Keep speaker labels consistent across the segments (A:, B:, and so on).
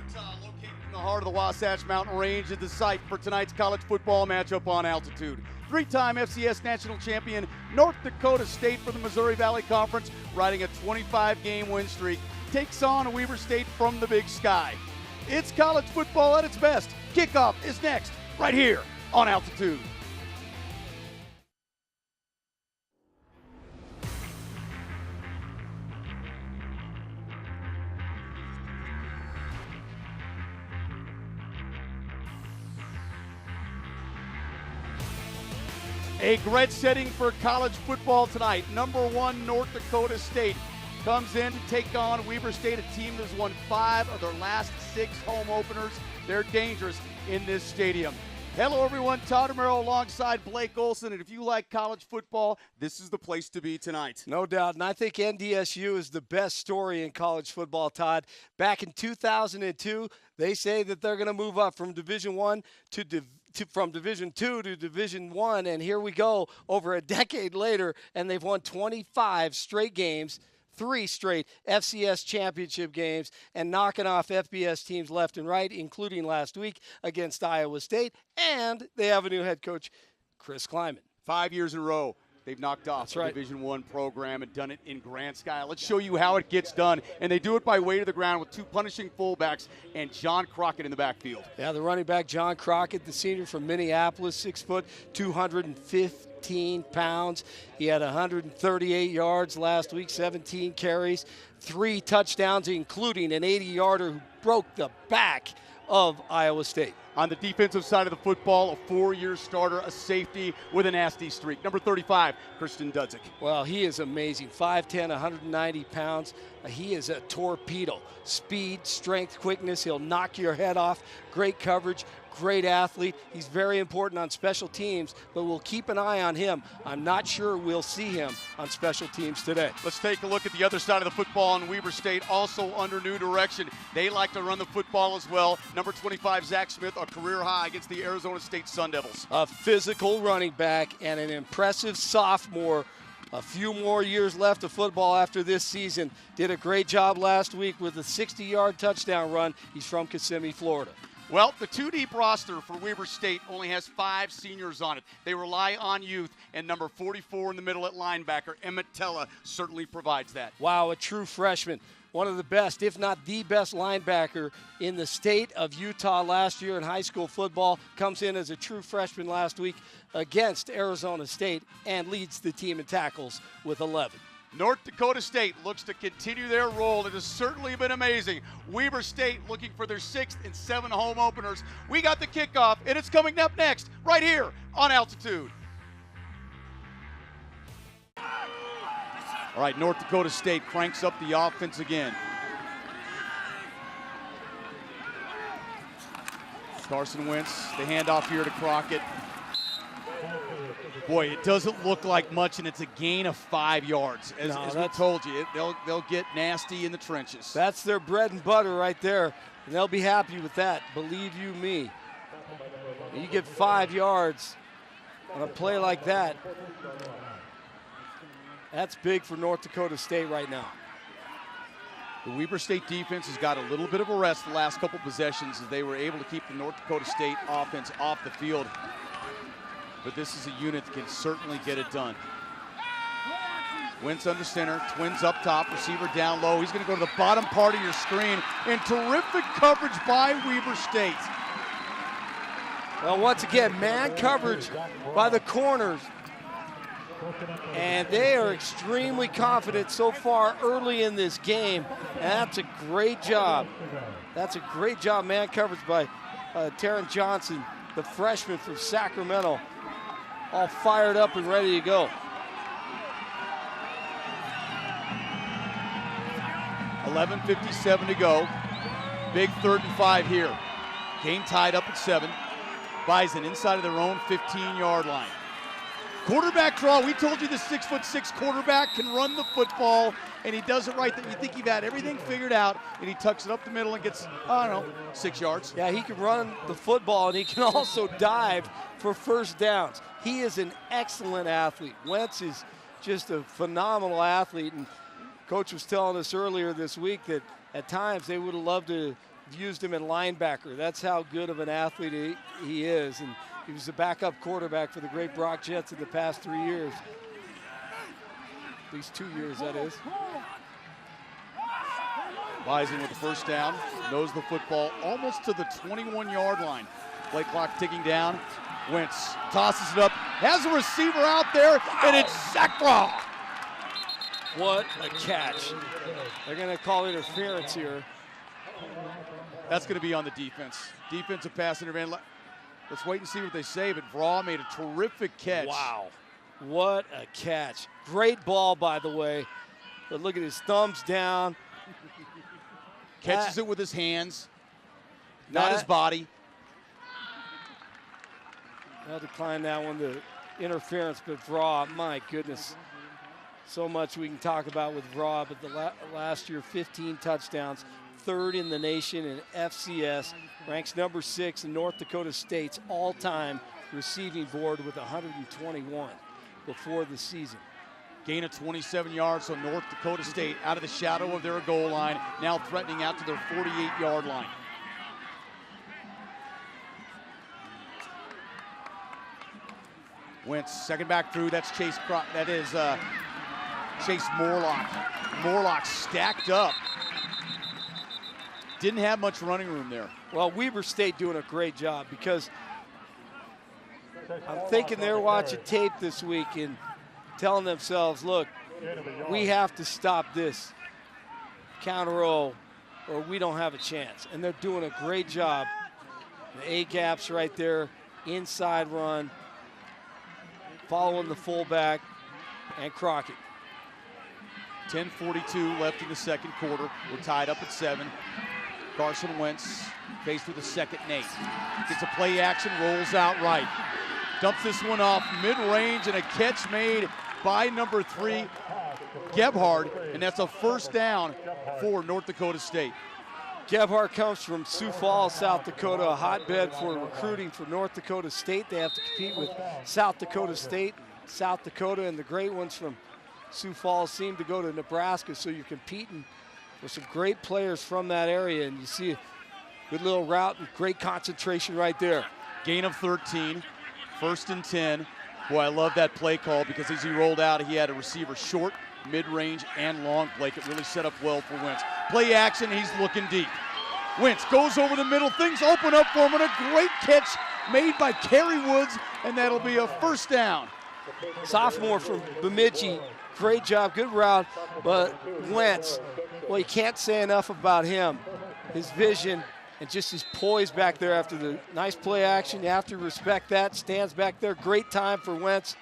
A: Utah, located in the heart of the Wasatch Mountain Range, is the site for tonight's college football matchup on altitude. Three-time FCS national champion North Dakota State from the Missouri Valley Conference, riding a 25-game win streak, takes on Weber State from the Big Sky. It's college football at its best. Kickoff is next, right here on altitude. A great setting for college football tonight. Number one, North Dakota State comes in to take on Weber State, a team that's won 5 of their last 6 home openers. They're dangerous in this stadium. Hello, everyone. Todd Romero alongside Blake Olson. And if you like college football, this is the place to be tonight.
B: No doubt. And I think NDSU is the best story in college football, Todd. Back in 2002, they say that they're going to move up from Division I from Division II to Division I, and here we go over a decade later, and they've won 25 straight games, 3 straight FCS championship games, and knocking off FBS teams left and right, including last week against Iowa State, and they have a new head coach, Chris Kleiman.
A: 5 years in a row. They've knocked off a Division I program and done it in grand style. Let's show you how it gets done. And they do it by weight of the ground with 2 punishing fullbacks and John Crockett in the backfield.
B: Yeah, the running back, John Crockett, the senior from Minneapolis, 6 foot, 215 pounds. He had 138 yards last week, 17 carries, 3 touchdowns, including an 80-yarder who broke the back of Iowa State.
A: On the defensive side of the football, a 4-year starter, a safety with a nasty streak. Number 35, Christian Dudzik.
B: Well, he is amazing. 5'10", 190 pounds. He is a torpedo. Speed, strength, quickness. He'll knock your head off. Great coverage. Great athlete. He's very important on special teams, but we'll keep an eye on him. I'm not sure we'll see him on special teams today.
A: Let's take a look at the other side of the football, and Weber State also under new direction. They like to run the football as well. Number 25, Zach Smith, a career high against the Arizona State Sun Devils.
B: A physical running back and an impressive sophomore. A few more years left of football after this season. Did a great job last week with a 60-yard touchdown run. He's from Kissimmee, Florida.
A: Well, the 2-deep roster for Weber State only has 5 seniors on it. They rely on youth, and number 44 in the middle at linebacker, Emmett Tella, certainly provides that.
B: Wow, a true freshman. One of the best, if not the best linebacker in the state of Utah last year in high school football. Comes in as a true freshman last week against Arizona State and leads the team in tackles with 11.
A: North Dakota State looks to continue their role. It has certainly been amazing. Weber State looking for their 6th and 7th home openers. We got the kickoff, and it's coming up next, right here on altitude. All right, North Dakota State cranks up the offense again. Carson Wentz, the handoff here to Crockett. Boy, it doesn't look like much, and it's a gain of 5 yards. As we told you, they'll get nasty in the trenches.
B: That's their bread and butter right there, and they'll be happy with that, believe you me. You get 5 yards on a play like that. That's big for North Dakota State right now.
A: The Weber State defense has got a little bit of a rest the last couple possessions as they were able to keep the North Dakota State offense off the field. But this is a unit that can certainly get it done. Wentz under center, twins up top, receiver down low. He's going to go to the bottom part of your screen, and terrific coverage by Weber State.
B: Well, once again, man coverage by the corners. And they are extremely confident so far early in this game. And that's a great job. That's a great job, man coverage by Taron Johnson, the freshman from Sacramento. All fired up and ready to go.
A: 11:57 to go. Big 3rd and 5 here. Game tied up at 7. Bison inside of their own 15-yard line. Quarterback draw. We told you the 6'6" quarterback can run the football, and he does it right. You think he'd had everything figured out, and he tucks it up the middle and gets, 6 yards.
B: Yeah, he can run the football, and he can also dive for first downs. He is an excellent athlete. Wentz is just a phenomenal athlete, and Coach was telling us earlier this week that at times they would have loved to used him in linebacker. That's how good of an athlete he is. And he was the backup quarterback for the great Brock Jets in the past 3 years. At least 2 years, that is.
A: Bison with the first down, knows the football almost to the 21-yard line. Play clock ticking down. Wentz tosses it up, has a receiver out there, and it's Zakra.
B: What a catch. They're going to call interference here.
A: That's going to be on the defense. Defensive pass interference. Let's wait and see what they say, but Vraw made a terrific catch.
B: Wow, what a catch. Great ball, by the way. But look at his thumbs down.
A: Catches it with his hands, not his body.
B: I'll decline that one, the interference, but Vraw, my goodness. So much we can talk about with Vraw, but the last year, 15 touchdowns, third in the nation in FCS, ranks number 6 in North Dakota State's all-time receiving board with 121 before the season.
A: Gain of 27 yards, so North Dakota State out of the shadow of their goal line, now threatening out to their 48-yard line. Wentz, second back through, that's Chase Morlock. Morlock stacked up. Didn't have much running room there.
B: Well, Weber State doing a great job, because I'm thinking they're watching tape this week and telling themselves, look, we have to stop this counter O or we don't have a chance. And they're doing a great job. The A-gaps right there, inside run, following the fullback, and Crockett.
A: 10:42 left in the second quarter. We're tied up at 7. Carson Wentz faced with a second and 8. Gets a play action, rolls out right. Dumps this one off mid-range, and a catch made by number 3, Gebhard, and that's a first down for North Dakota State.
B: Gebhard comes from Sioux Falls, South Dakota, a hotbed for recruiting for North Dakota State. They have to compete with South Dakota State, South Dakota, and the great ones from Sioux Falls seem to go to Nebraska, so you're competing with some great players from that area, and you see a good little route and great concentration right there.
A: Gain of 13, first and 10. Boy, I love that play call, because as he rolled out, he had a receiver short, mid-range, and long. Blake, it really set up well for Wentz. Play action, he's looking deep. Wentz goes over the middle, things open up for him, and a great catch made by Kerry Woods, and that'll be a first down.
B: Sophomore from Bemidji, great job, good route, but Wentz, well, you can't say enough about him. His vision and just his poise back there after the nice play action. You have to respect that. Stands back there. Great time for Wentz.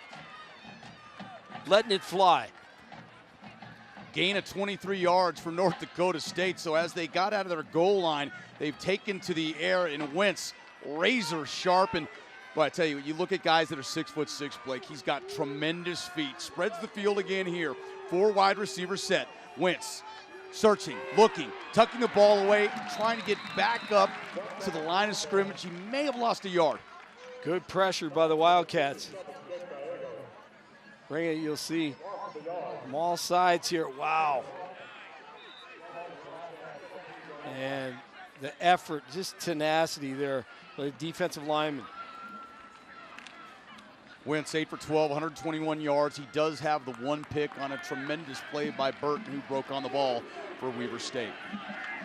B: Letting it fly.
A: Gain of 23 yards for North Dakota State. So as they got out of their goal line, they've taken to the air, and Wentz razor sharp. And well, I tell you, you look at guys that are 6'6", Blake. He's got tremendous feet. Spreads the field again here. 4 wide receiver set. Wentz searching, looking, tucking the ball away, trying to get back up to the line of scrimmage. He may have lost a yard.
B: Good pressure by the Wildcats. Bring it, you'll see from all sides here. Wow. And the effort, just tenacity there by the defensive lineman.
A: Wentz 8 for 12, 121 yards. He does have the 1 pick on a tremendous play by Burton, who broke on the ball for Weber State.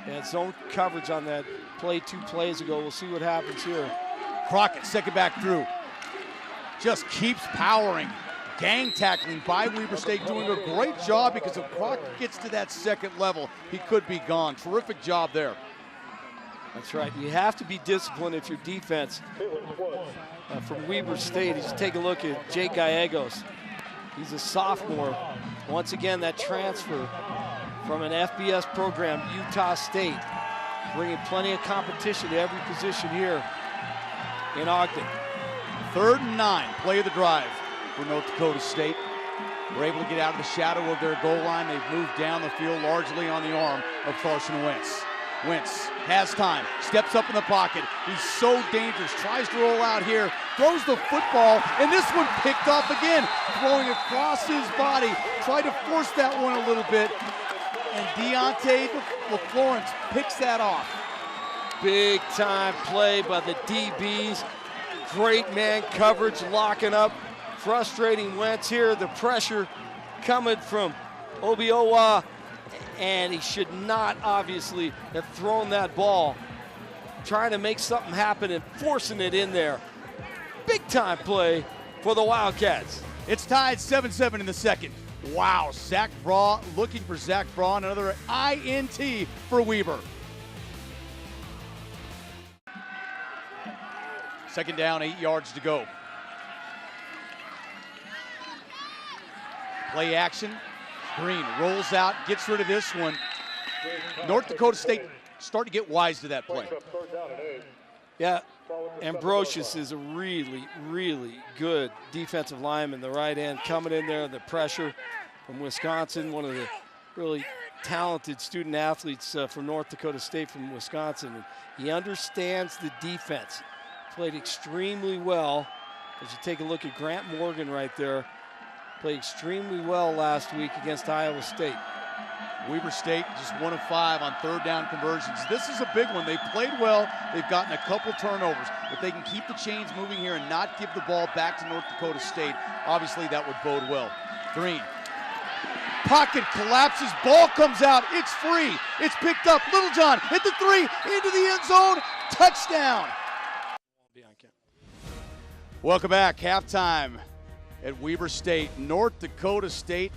B: And zone coverage on that play 2 plays ago. We'll see what happens here.
A: Crockett, second back through. Just keeps powering. Gang tackling by Weber State, doing a great job, because if Crockett gets to that second level, he could be gone. Terrific job there.
B: That's right. You have to be disciplined if your defense from Weber State. You just take a look at Jake Gallegos. He's a sophomore. Once again, that transfer from an FBS program, Utah State, bringing plenty of competition to every position here in Ogden. 3rd and 9,
A: play of the drive for North Dakota State. We're able to get out of the shadow of their goal line. They've moved down the field largely on the arm of Carson Wentz. Wentz has time, steps up in the pocket. He's so dangerous, tries to roll out here, throws the football, and this one picked off again, throwing across his body. Tried to force that one a little bit, and Deontay LaFlorence picks that off.
B: Big time play by the DBs. Great man coverage, locking up. Frustrating Wentz here. The pressure coming from Obiowa, and he should not obviously have thrown that ball. Trying to make something happen and forcing it in there. Big time play for the Wildcats.
A: It's tied 7-7 in the second. Wow, Zach Braun looking for Zach Braun, another INT for Weber. Second down, 8 yards to go. Play action. Green rolls out, gets rid of this one. North Dakota State starting to get wise to that play.
B: Yeah, Ambrosius is a really, really good defensive lineman, the right end, coming in there, the pressure from Wisconsin, one of the really talented student athletes from North Dakota State from Wisconsin. And he understands the defense. Played extremely well. As you take a look at Grant Morgan right there, played extremely well last week against Iowa State.
A: Weber State just 1 of 5 on third down conversions. This is a big one. They played well. They've gotten a couple turnovers. If they can keep the chains moving here and not give the ball back to North Dakota State, obviously that would bode well. Green. Pocket collapses. Ball comes out. It's free. It's picked up. Littlejohn hit the 3 into the end zone. Touchdown. Welcome back. Halftime at Weber State. North Dakota State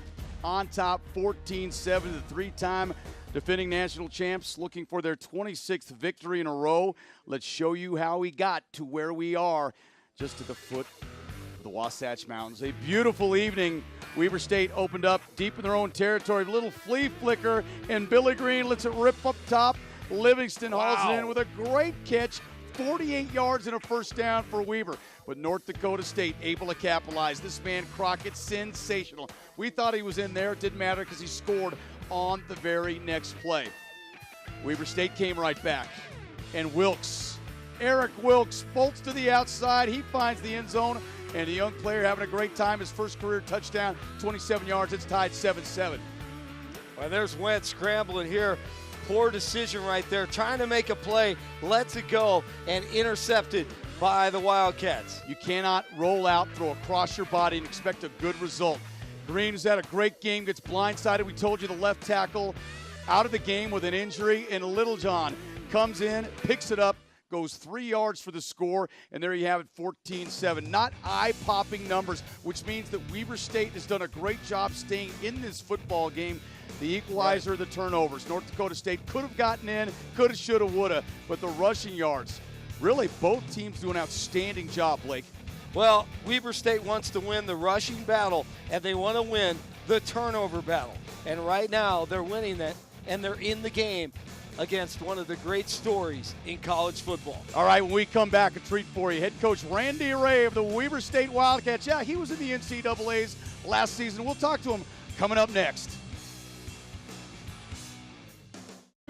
A: on top 14-7, the three-time defending national champs looking for their 26th victory in a row. Let's show you how we got to where we are, just to the foot of the Wasatch Mountains. A beautiful evening. Weber State opened up deep in their own territory. Little flea flicker, and Billy Green lets it rip up top. Livingston hauls it in with a great catch. 48 yards and a first down for Weber. But North Dakota State able to capitalize. This man Crockett, sensational. We thought he was in there. It didn't matter because he scored on the very next play. Weber State came right back. And Wilkes, Eric Wilkes, bolts to the outside. He finds the end zone. And a young player having a great time. His first career touchdown, 27 yards. It's tied 7-7.
B: Well, there's Wentz scrambling here. Poor decision right there. Trying to make a play. Lets it go and intercepted by the Wildcats.
A: You cannot roll out, throw across your body, and expect a good result. Green has had a great game, gets blindsided. We told you the left tackle out of the game with an injury, and Littlejohn comes in, picks it up, goes 3 yards for the score, and there you have it, 14-7. Not eye-popping numbers, which means that Weber State has done a great job staying in this football game. The equalizer, the turnovers. North Dakota State could have gotten in, could have, should have, would have, but the rushing yards. Really, both teams do an outstanding job, Blake.
B: Well, Weber State wants to win the rushing battle, and they want to win the turnover battle. And right now, they're winning that, and they're in the game against one of the great stories in college football.
A: All right, when we come back, a treat for you. Head coach Randy Ray of the Weber State Wildcats. Yeah, he was in the NCAAs last season. We'll talk to him coming up next.